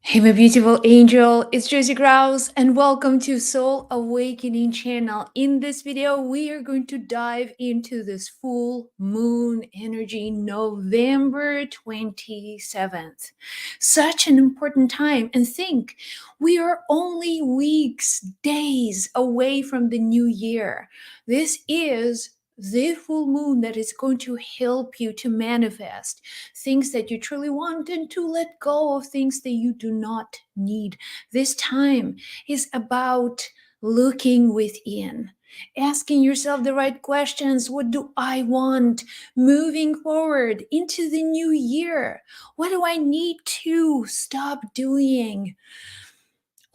Hey, my beautiful angel, it's Josie Krause, and welcome to Soul Awakening channel. In this video, we are going to dive into this full moon energy, November 27th. Such an important time. And think, we are only weeks, days away from the new year. This is the full moon that is going to help you to manifest things that you truly want and to let go of things that you do not need. This time is about looking within, asking yourself the right questions. What do I want moving forward into the new year? What do I need to stop doing?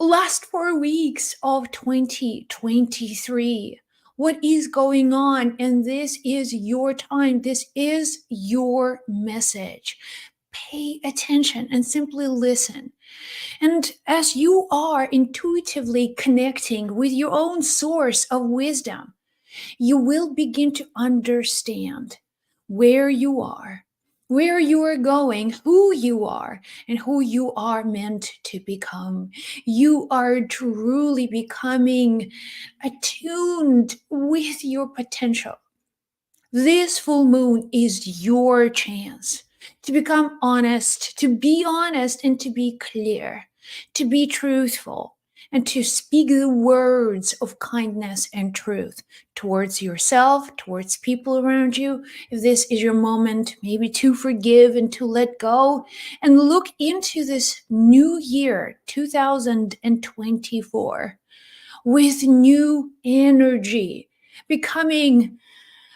Last 4 weeks of 2023. What is going on? And this is your time. This is your message. Pay attention and simply listen. And as you are intuitively connecting with your own source of wisdom, you will begin to understand where you are going, who you are, and who you are meant to become. You are truly becoming attuned with your potential. This full moon is your chance to become honest, to be honest, and to be clear, to be truthful, and to speak the words of kindness and truth towards yourself, towards people around you. If this is your moment, maybe to forgive and to let go, and look into this new year, 2024, with new energy, becoming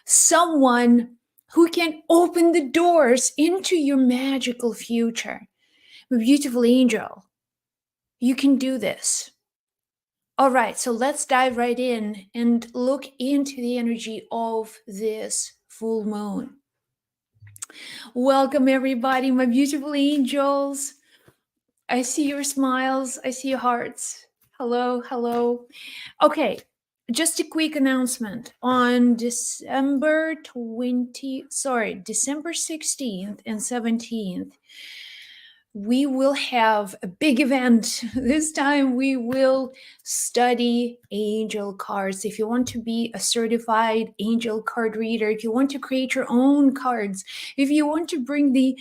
someone who can open the doors into your magical future. Beautiful angel, you can do this. All right, so let's dive right in and look into the energy of this full moon. Welcome, everybody, my beautiful angels. I see your smiles, I see your hearts. Hello, hello. Okay, just a quick announcement. On December 16th and 17th, we will have a big event. This time we will study angel cards. If you want to be a certified angel card reader, if you want to create your own cards, if you want to bring the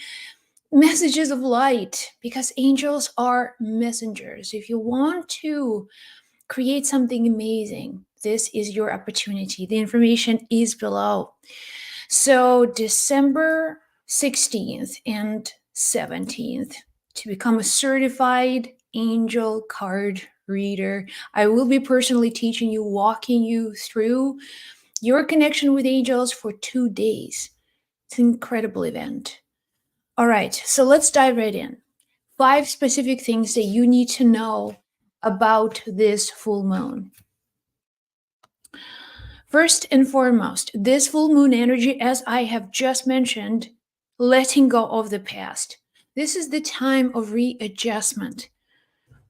messages of light, because angels are messengers. If you want to create something amazing, this is your opportunity. The information is below. So December 16th and 17th, to become a certified angel card reader, I will be personally teaching you, walking you through your connection with angels for 2 days. It's an incredible event. All right, so let's dive right in. 5 specific things that you need to know about this full moon. First and foremost, this full moon energy, as I have just mentioned, letting go of the past. This is the time of readjustment.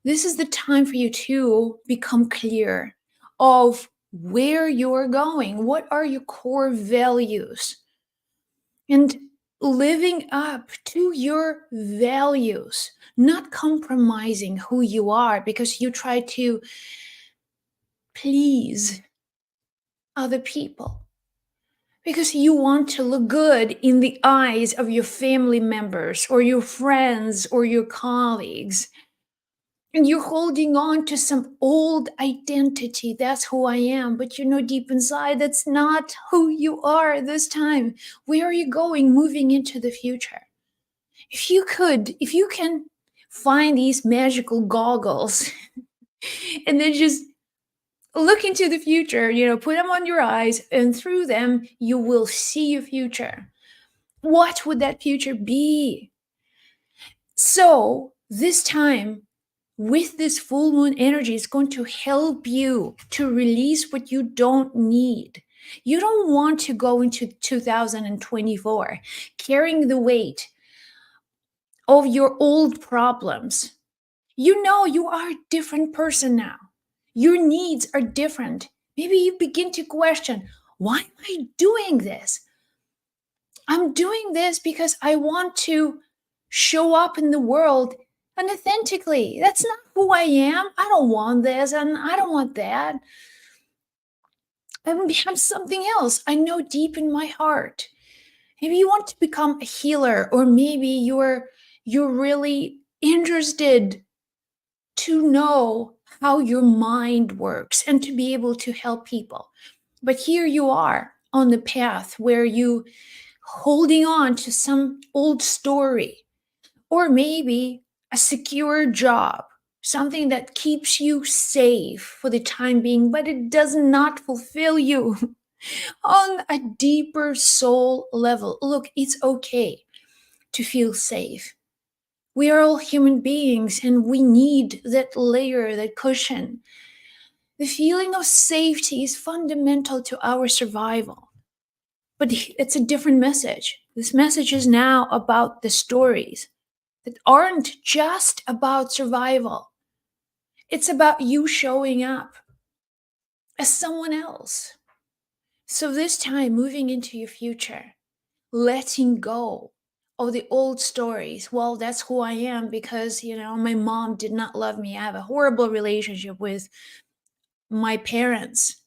This is the time for you to become clear of where you're going. What are your core values? And living up to your values, not compromising who you are because you try to please other people, because you want to look good in the eyes of your family members or your friends or your colleagues. And you're holding on to some old identity. That's who I am. But you know, deep inside, that's not who you are this time. Where are you going moving into the future? If you can find these magical goggles and then just look into the future, put them on your eyes, and through them, you will see your future. What would that future be? So, this time, with this full moon energy, is going to help you to release what you don't need. You don't want to go into 2024 carrying the weight of your old problems. You know you are a different person now. Your needs are different. Maybe you begin to question, why am I doing this? I'm doing this because I want to show up in the world and authentically. That's not who I am. I don't want this and I don't want that. I'm something else. I know deep in my heart. Maybe you want to become a healer, or maybe you're really interested to know how your mind works and to be able to help people. But here you are on the path where you holding on to some old story, or maybe a secure job, something that keeps you safe for the time being, but it does not fulfill you on a deeper soul level. Look, it's okay to feel safe. We are all human beings and we need that layer, that cushion. The feeling of safety is fundamental to our survival. But it's a different message. This message is now about the stories that aren't just about survival. It's about you showing up as someone else. So, this time, moving into your future, letting go of the old stories. Well, that's who I am because, my mom did not love me. I have a horrible relationship with my parents.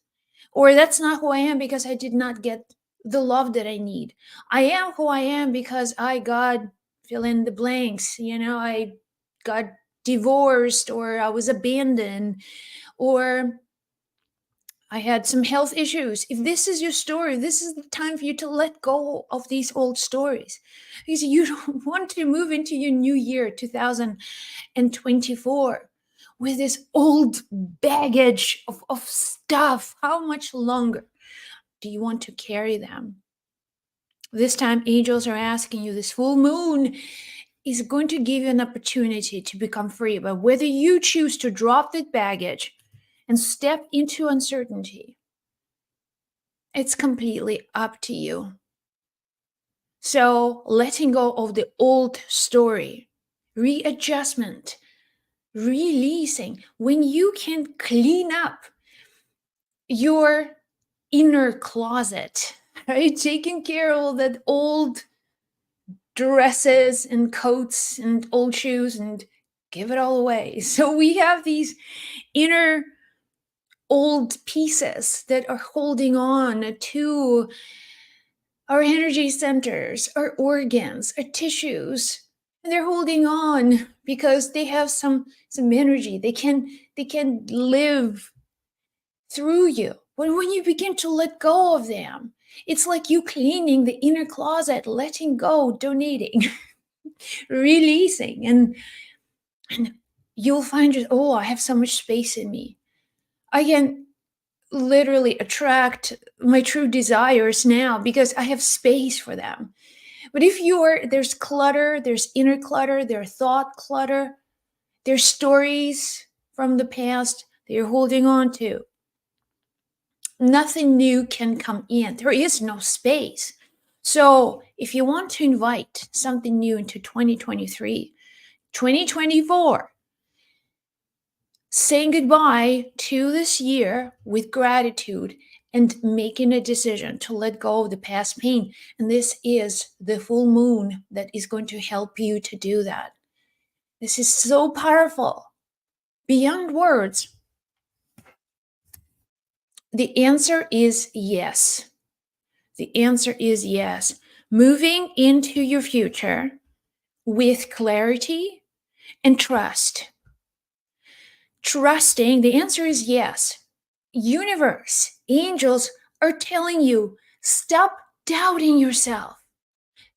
Or that's not who I am because I did not get the love that I need. I am who I am because I got fill in the blanks. I got divorced, or I was abandoned, or I had some health issues. If this is your story, this is the time for you to let go of these old stories. Because you don't want to move into your new year, 2024, with this old baggage of stuff. How much longer do you want to carry them? This time, angels are asking you, this full moon is going to give you an opportunity to become free. But whether you choose to drop that baggage and step into uncertainty, it's completely up to you. So, letting go of the old story, readjustment, releasing, when you can clean up your inner closet, right? Taking care of all that old dresses and coats and old shoes and give it all away. So, we have these inner old pieces that are holding on to our energy centers, our organs, our tissues. And they're holding on because they have some energy. They can live through you. But when you begin to let go of them, it's like you cleaning the inner closet, letting go, donating, releasing, and you'll find it, oh, I have so much space in me. I can literally attract my true desires now because I have space for them. But if there's clutter, there's inner clutter, there's thought clutter, there's stories from the past that you're holding on to, nothing new can come in. There is no space. So if you want to invite something new into 2023, 2024, saying goodbye to this year with gratitude and making a decision to let go of the past pain. And this is the full moon that is going to help you to do that. This is so powerful. Beyond words, the answer is yes. The answer is yes. Moving into your future with clarity and trust. Trusting, the answer is yes. Universe, angels are telling you, stop doubting yourself.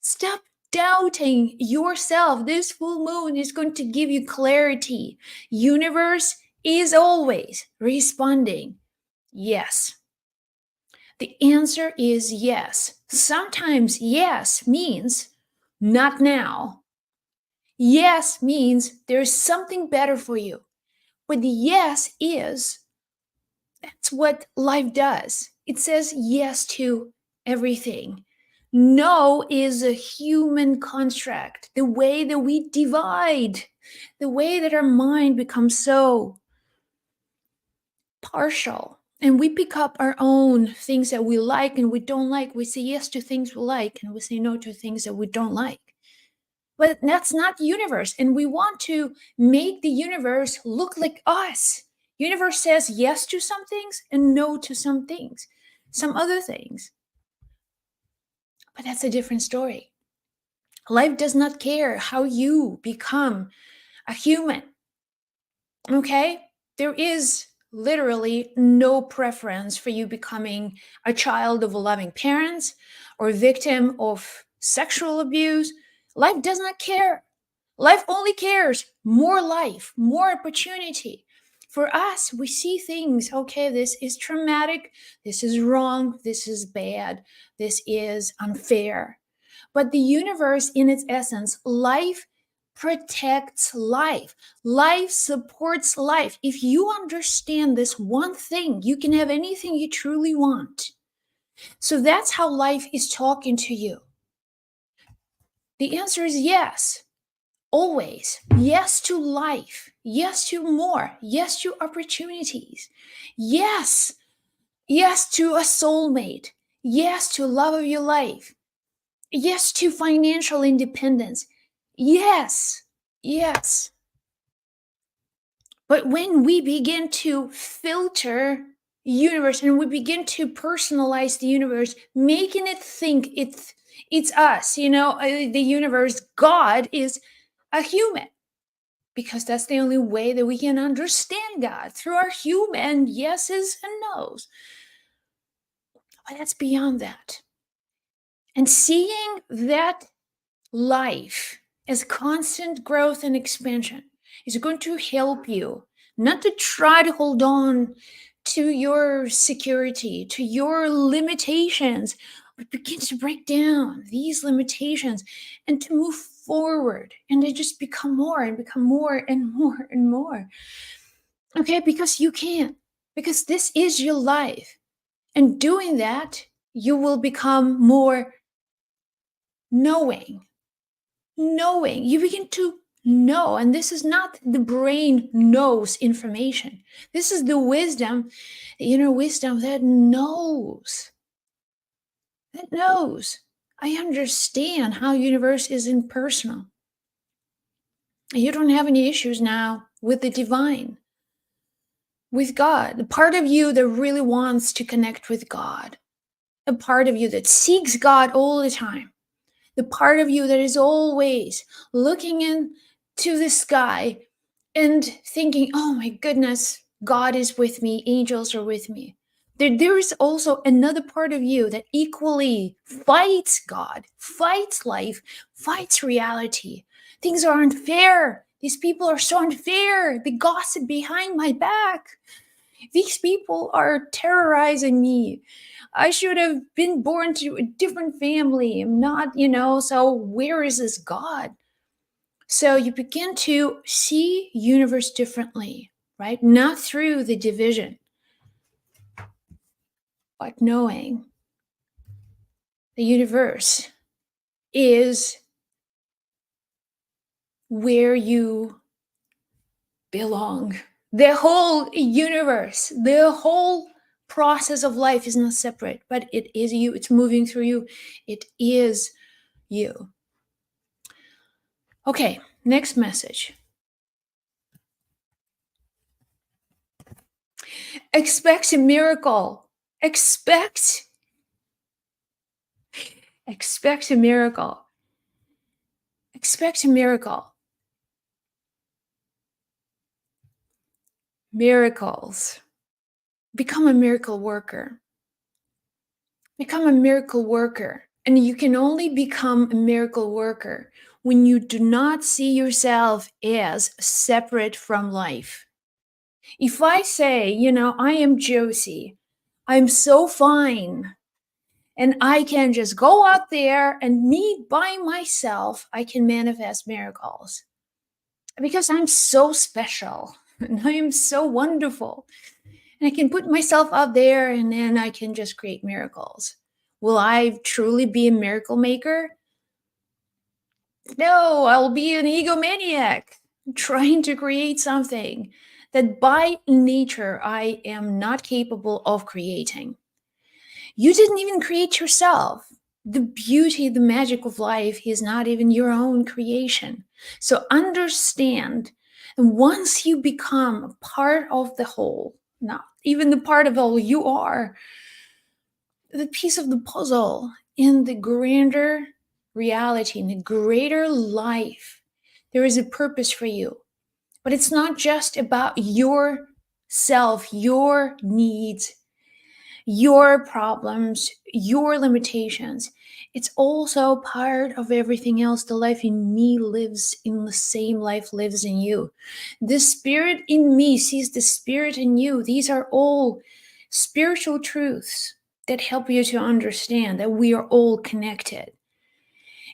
Stop doubting yourself. This full moon is going to give you clarity. Universe is always responding. Yes. The answer is yes. Sometimes yes means not now. Yes means there's something better for you. But the yes is, that's what life does. It says yes to everything. No is a human construct. The way that we divide, the way that our mind becomes so partial, and we pick up our own things that we like and we don't like. We say yes to things we like and we say no to things that we don't like. But that's not the universe. And we want to make the universe look like us. Universe says yes to some things and no to some things, some other things. But that's a different story. Life does not care how you become a human. Okay? There is literally no preference for you becoming a child of loving parents or victim of sexual abuse. Life does not care. Life only cares more life, more opportunity. For us, we see things, okay, this is traumatic, this is wrong, this is bad, this is unfair. But the universe, in its essence, life protects life. Life supports life. If you understand this one thing, you can have anything you truly want. So that's how life is talking to you. The answer is yes, always. Yes to life. Yes to more. Yes to opportunities. Yes. Yes to a soulmate. Yes to love of your life. Yes to financial independence. Yes. Yes. But when we begin to filter universe and we begin to personalize the universe, making it think it's us, the universe, God is a human, because that's the only way that we can understand God, through our human yeses and nos. But that's beyond that. And seeing that life as constant growth and expansion is going to help you not to try to hold on to your security, to your limitations, but begin to break down these limitations and to move forward and to just become more and become more and more and more. Okay, because you can, because this is your life. And doing that, you will become more knowing. Knowing. You begin to know. And this is not the brain knows information. This is the wisdom, the inner wisdom that knows. That knows. I understand how universe is impersonal. You don't have any issues now with the divine, with God. The part of you that really wants to connect with God. A part of you that seeks God all the time. The part of you that is always looking into the sky and thinking, oh my goodness, God is with me, angels are with me. There is also another part of you that equally fights God, fights life, fights reality. Things are unfair. These people are so unfair. They gossip behind my back. These people are terrorizing me. I should have been born to a different family. I'm not, so where is this God? So you begin to see universe differently, right? Not through the division, but knowing the universe is where you belong. The whole universe, the whole process of life is not separate, but it is you. It's moving through you. It is you. Okay, next message. Expect a miracle. Expect a miracle. Expect a miracle. Miracles. Become a miracle worker. Become a miracle worker. And you can only become a miracle worker when you do not see yourself as separate from life. If I say, I am Josie, I'm so fine, and I can just go out there and me by myself, I can manifest miracles because I'm so special and I am so wonderful. And I can put myself out there and then I can just create miracles. Will I truly be a miracle maker? No, I'll be an egomaniac trying to create something that by nature I am not capable of creating. You didn't even create yourself. The beauty, the magic of life is not even your own creation. So understand, and once you become a part of the whole, not even the part of all you are, the piece of the puzzle in the grander reality, in the greater life, there is a purpose for you. But it's not just about yourself, your needs, your problems, your limitations. It's also part of everything else. The life in me lives in the same life lives in you. The spirit in me sees the spirit in you. These are all spiritual truths that help you to understand that we are all connected.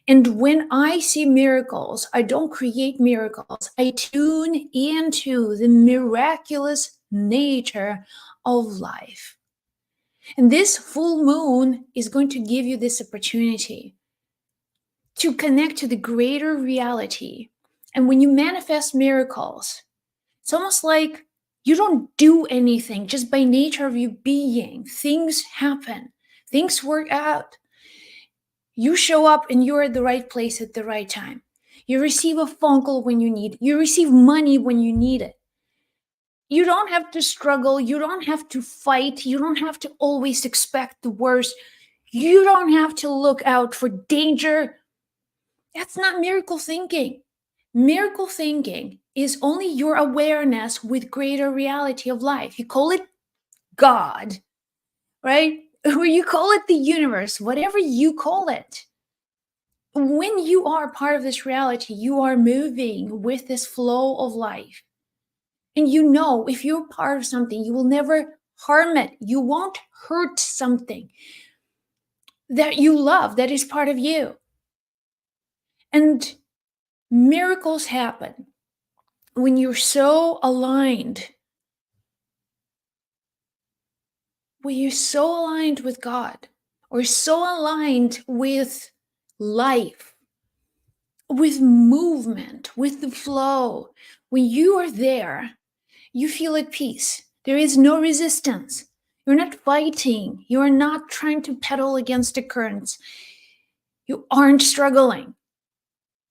And when I see miracles, I don't create miracles. I tune into the miraculous nature of life. And this full moon is going to give you this opportunity to connect to the greater reality. And when you manifest miracles, it's almost like you don't do anything just by nature of you being. Things happen, things work out. You show up and you're at the right place at the right time. You receive a phone call when you need it. You receive money when you need it. You don't have to struggle. You don't have to fight. You don't have to always expect the worst. You don't have to look out for danger. That's not miracle thinking. Miracle thinking is only your awareness with greater reality of life. You call it God, right? Or you call it the universe, whatever you call it. When you are part of this reality, you are moving with this flow of life. And you know, if you're part of something, you will never harm it. You won't hurt something that you love, that is part of you. And miracles happen when you're so aligned, when you're so aligned with God, or so aligned with life, with movement, with the flow. When you are there, you feel at peace. There is no resistance. You're not fighting. You're not trying to pedal against the currents. You aren't struggling.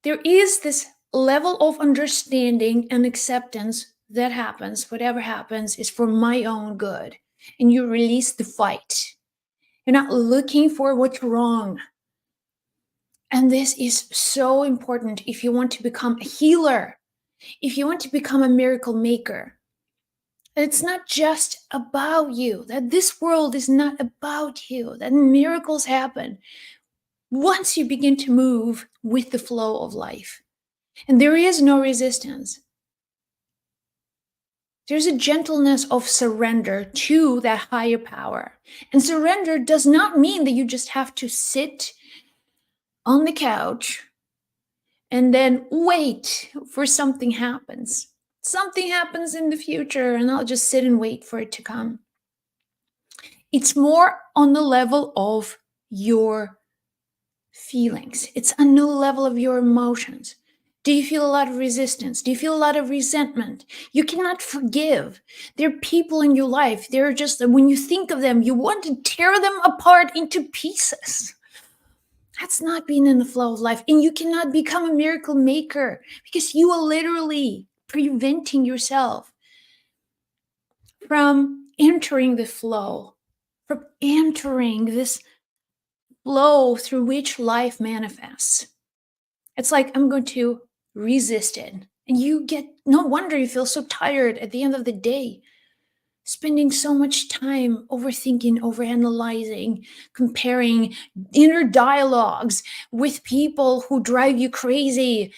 There is this level of understanding and acceptance that happens. Whatever happens is for my own good. And you release the fight. You're not looking for what's wrong. And this is so important if you want to become a healer, if you want to become a miracle maker. It's not just about you, that this world is not about you, that miracles happen once you begin to move with the flow of life. And there is no resistance. There's a gentleness of surrender to that higher power. And surrender does not mean that you just have to sit on the couch and then wait for something happens. Something happens in the future and I'll just sit and wait for it to come. It's more on the level of your feelings. It's a new level of your emotions. Do you feel a lot of resistance? Do you feel a lot of resentment? You cannot forgive. There are people in your life. They're just, when you think of them, you want to tear them apart into pieces. That's not being in the flow of life. And you cannot become a miracle maker because you are literally preventing yourself from entering the flow, from entering this flow through which life manifests. It's like, I'm going to resist it. And you get, no wonder you feel so tired at the end of the day, spending so much time overthinking, overanalyzing, comparing inner dialogues with people who drive you crazy.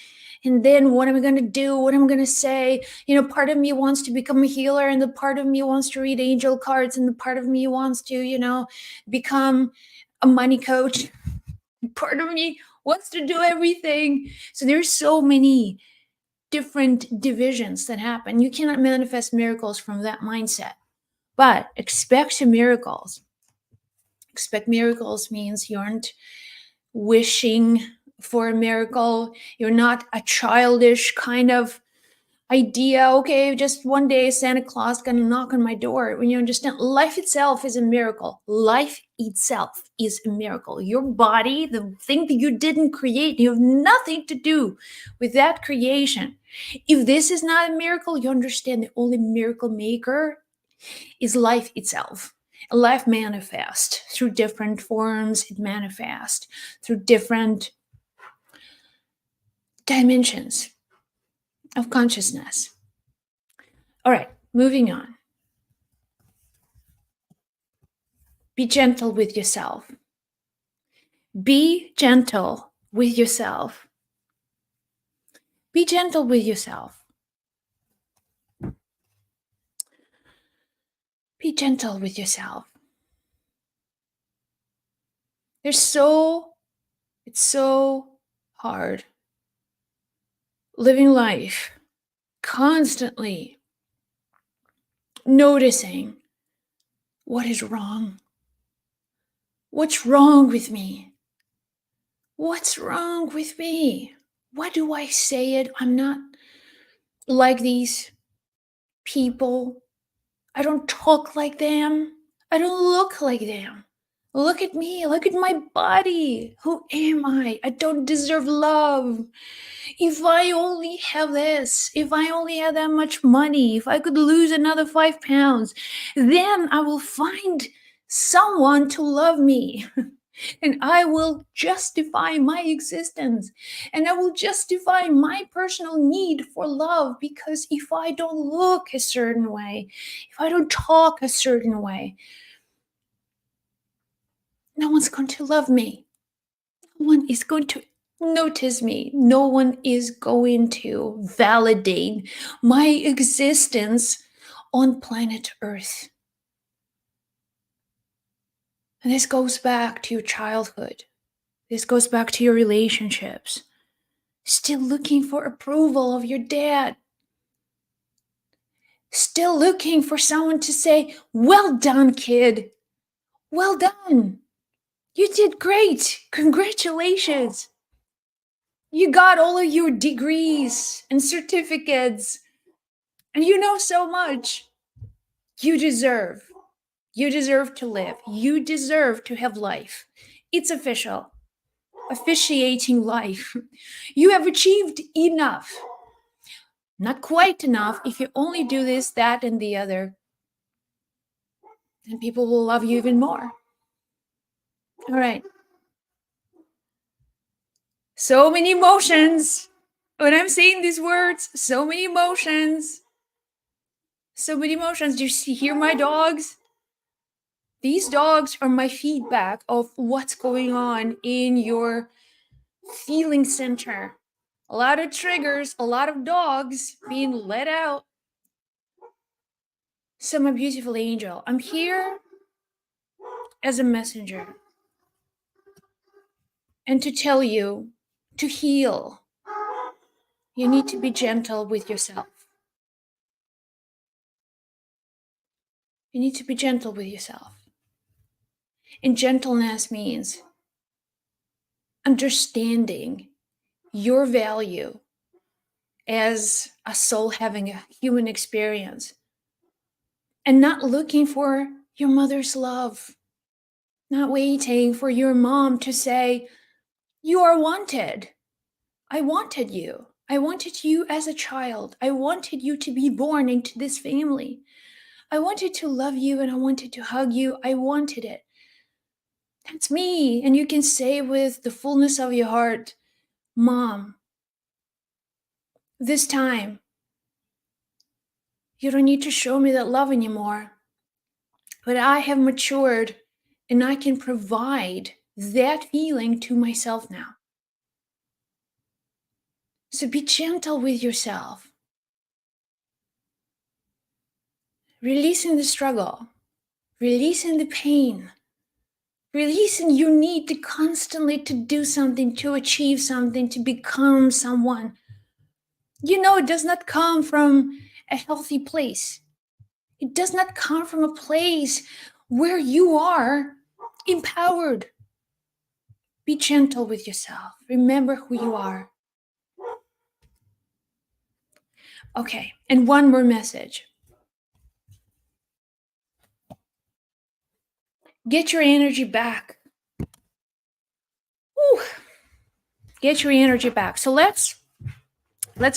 And then what am I going to do? What am I going to say? You know, part of me wants to become a healer, and the part of me wants to read angel cards, and the part of me wants to, become a money coach. Part of me wants to do everything. So there's so many different divisions that happen. You cannot manifest miracles from that mindset. But expect miracles. Expect miracles means you aren't wishing for a miracle. You're not a childish kind of idea. Okay, just one day Santa Claus gonna knock on my door. When you understand life itself is a miracle. Life itself is a miracle. Your body, the thing that you didn't create, you have nothing to do with that creation. If this is not a miracle, you understand the only miracle maker is life itself. Life manifests through different forms, it manifests through different dimensions of consciousness. All right, moving on. Be gentle with yourself. Be gentle with yourself. Be gentle with yourself. Be gentle with yourself. It's so hard living life constantly noticing what is wrong. What's wrong with me? What's wrong with me? Why do I say it? I'm not like these people. I don't talk like them. I don't look like them. Look at me. Look at my body. Who am I? I don't deserve love. If I only have this, if I only had that much money, if I could lose another 5 pounds, then I will find someone to love me. And I will justify my existence. And I will justify my personal need for love, because if I don't look a certain way, if I don't talk a certain way, no one's going to love me. No one is going to notice me. No one is going to validate my existence on planet Earth. And this goes back to your childhood. This goes back to your relationships. Still looking for approval of your dad. Still looking for someone to say, "Well done, kid. Well done. You did great. Congratulations. You got all of your degrees and certificates, and you know so much. You deserve. You deserve to live. You deserve to have life. It's official. Officiating life. You have achieved enough. Not quite enough. If you only do this, that, and the other, then people will love you even more." All right. So many emotions. When I'm saying these words, so many emotions. So many emotions. Do you hear my dogs? These dogs are my feedback of what's going on in your feeling center. A lot of triggers, a lot of dogs being let out. So, my beautiful angel, I'm here as a messenger and to tell you to heal. You need to be gentle with yourself. You need to be gentle with yourself. And gentleness means understanding your value as a soul having a human experience and not looking for your mother's love, not waiting for your mom to say, "You are wanted. I wanted you. I wanted you as a child. I wanted you to be born into this family. I wanted to love you and I wanted to hug you. I wanted it. That's me." And you can say with the fullness of your heart, "Mom, this time, you don't need to show me that love anymore. But I have matured and I can provide that feeling to myself now." So be gentle with yourself. Releasing the struggle, releasing the pain, releasing your need to constantly to do something, to achieve something, to become someone. You know, it does not come from a healthy place. It does not come from a place where you are empowered. Be gentle with yourself. Remember who you are. Okay, and one more message. Get your energy back. Whew. Get your energy back. So let's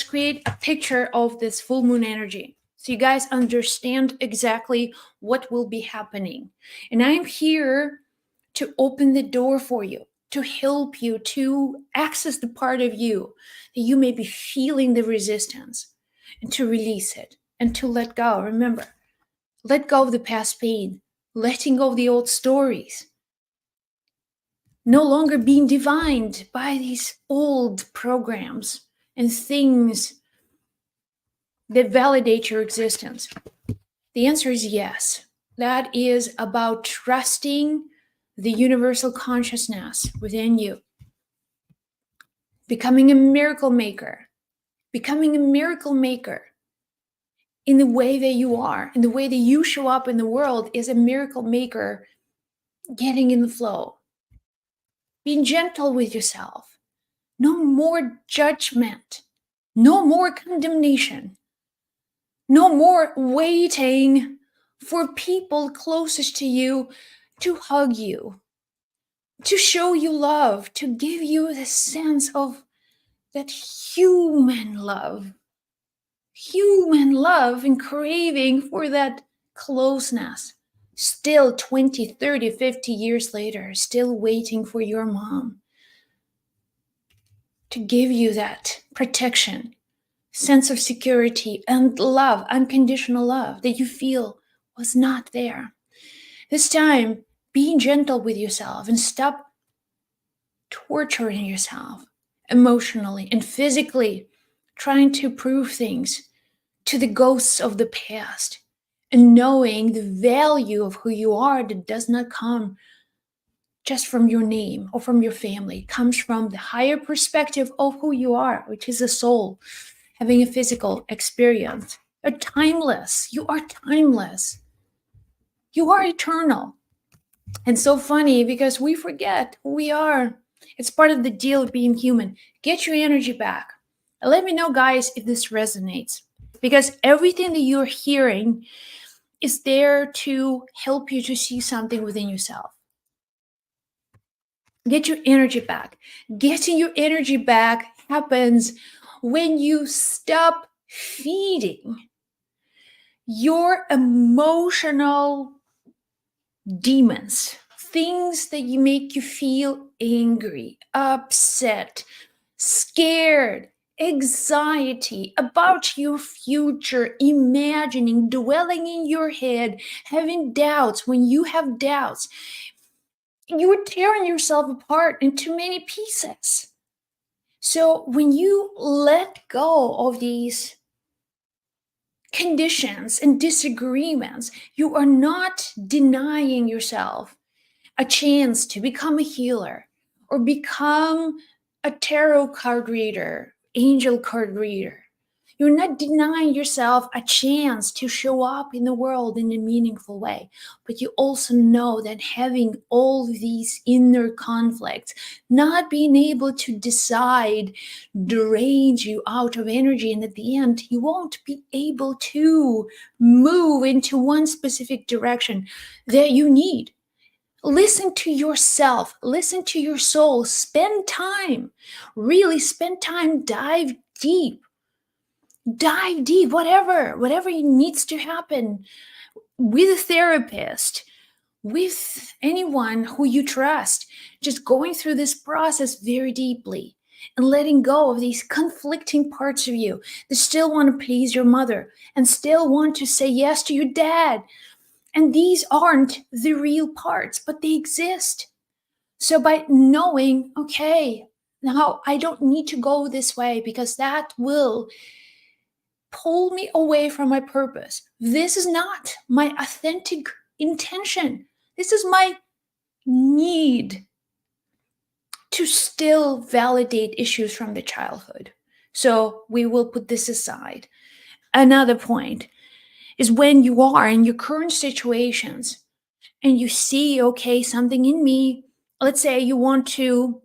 create a picture of this full moon energy so you guys understand exactly what will be happening. And I'm here to open the door for you, to help you to access the part of you that you may be feeling the resistance, and to release it and to let go. Remember, let go of the past pain, letting go of the old stories, no longer being defined by these old programs and things that validate your existence. The answer is yes. That is about trusting the universal consciousness within you, becoming a miracle maker, becoming a miracle maker in the way that you are, in the way that you show up in the world is a miracle maker, getting in the flow, being gentle with yourself, no more judgment, no more condemnation, no more waiting for people closest to you to hug you, to show you love, to give you the sense of that human love and craving for that closeness. Still 20, 30, 50 years later, still waiting for your mom to give you that protection, sense of security, and love, unconditional love that you feel was not there. This time, being gentle with yourself and stop torturing yourself emotionally and physically, trying to prove things to the ghosts of the past, and knowing the value of who you are that does not come just from your name or from your family. It comes from the higher perspective of who you are, which is a soul having a physical experience. You're timeless. You are timeless. You are eternal. And so funny because we forget who we are. It's part of the deal of being human. Get your energy back. And let me know, guys, if this resonates. Because everything that you're hearing is there to help you to see something within yourself. Get your energy back. Getting your energy back happens when you stop feeding your emotional demons, things that you make you feel angry, upset, scared, anxiety about your future, imagining, dwelling in your head, having doubts. When you have doubts, you are tearing yourself apart into many pieces. So when you let go of these conditions and disagreements, you are not denying yourself a chance to become a healer or become a tarot card reader, angel card reader. You're not denying yourself a chance to show up in the world in a meaningful way. But you also know that having all these inner conflicts, not being able to decide, drains you out of energy. And at the end, you won't be able to move into one specific direction that you need. Listen to yourself, listen to your soul, spend time, really spend time, dive deep, whatever needs to happen with a therapist, with anyone who you trust, just going through this process very deeply and letting go of these conflicting parts of you that still want to please your mother and still want to say yes to your dad. And these aren't the real parts, but they exist. So by knowing, okay, now I don't need to go this way because that will pull me away from my purpose. This is not my authentic intention. This is my need to still validate issues from the childhood. So we will put this aside. Another point is when you are in your current situations and you see, okay, something in me, let's say you want to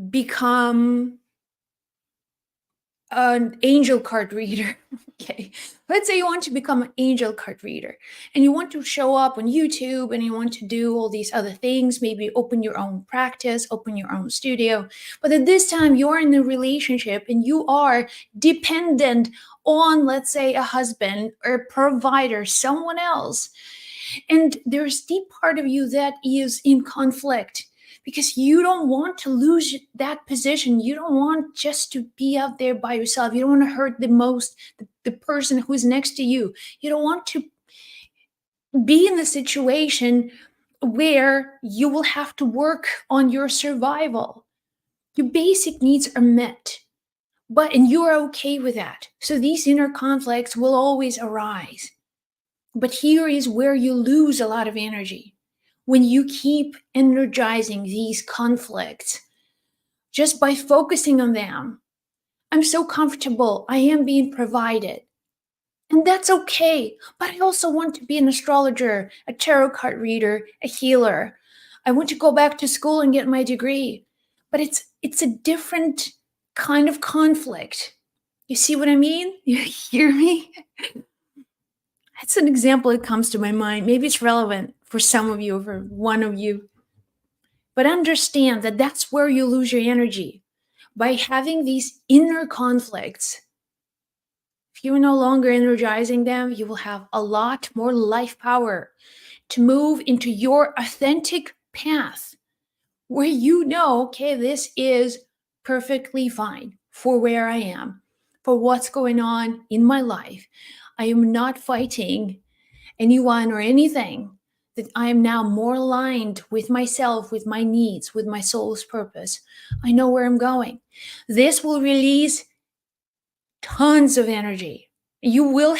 become an angel card reader. Okay. Let's say you want to become an angel card reader and you want to show up on YouTube and you want to do all these other things, maybe open your own practice, open your own studio. But at this time, you're in a relationship and you are dependent on, let's say, a husband or a provider, someone else. And there's deep part of you that is in conflict because you don't want to lose that position. You don't want just to be out there by yourself. You don't want to hurt the person who's next to you. You don't want to be in a situation where you will have to work on your survival. Your basic needs are met, and you're okay with that. So these inner conflicts will always arise. But here is where you lose a lot of energy. When you keep energizing these conflicts just by focusing on them. I'm so comfortable. I am being provided. And that's okay. But I also want to be an astrologer, a tarot card reader, a healer. I want to go back to school and get my degree. But it's a different kind of conflict. You see what I mean? You hear me? That's an example that comes to my mind. Maybe it's relevant for some of you, for one of you. But understand that that's where you lose your energy. By having these inner conflicts, if you're no longer energizing them, you will have a lot more life power to move into your authentic path where you know, okay, this is perfectly fine for where I am, for what's going on in my life. I am not fighting anyone or anything, that I am now more aligned with myself, with my needs, with my soul's purpose. I know where I'm going. This will release tons of energy. You will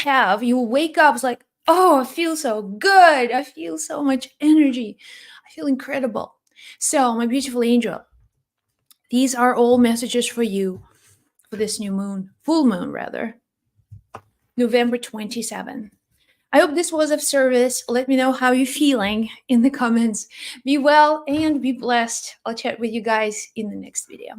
wake up, it's like, oh, I feel so good. I feel so much energy. I feel incredible. So, my beautiful angel, these are all messages for you for this new moon, full moon rather, November 27. I hope this was of service. Let me know how you're feeling in the comments. Be well and be blessed. I'll chat with you guys in the next video.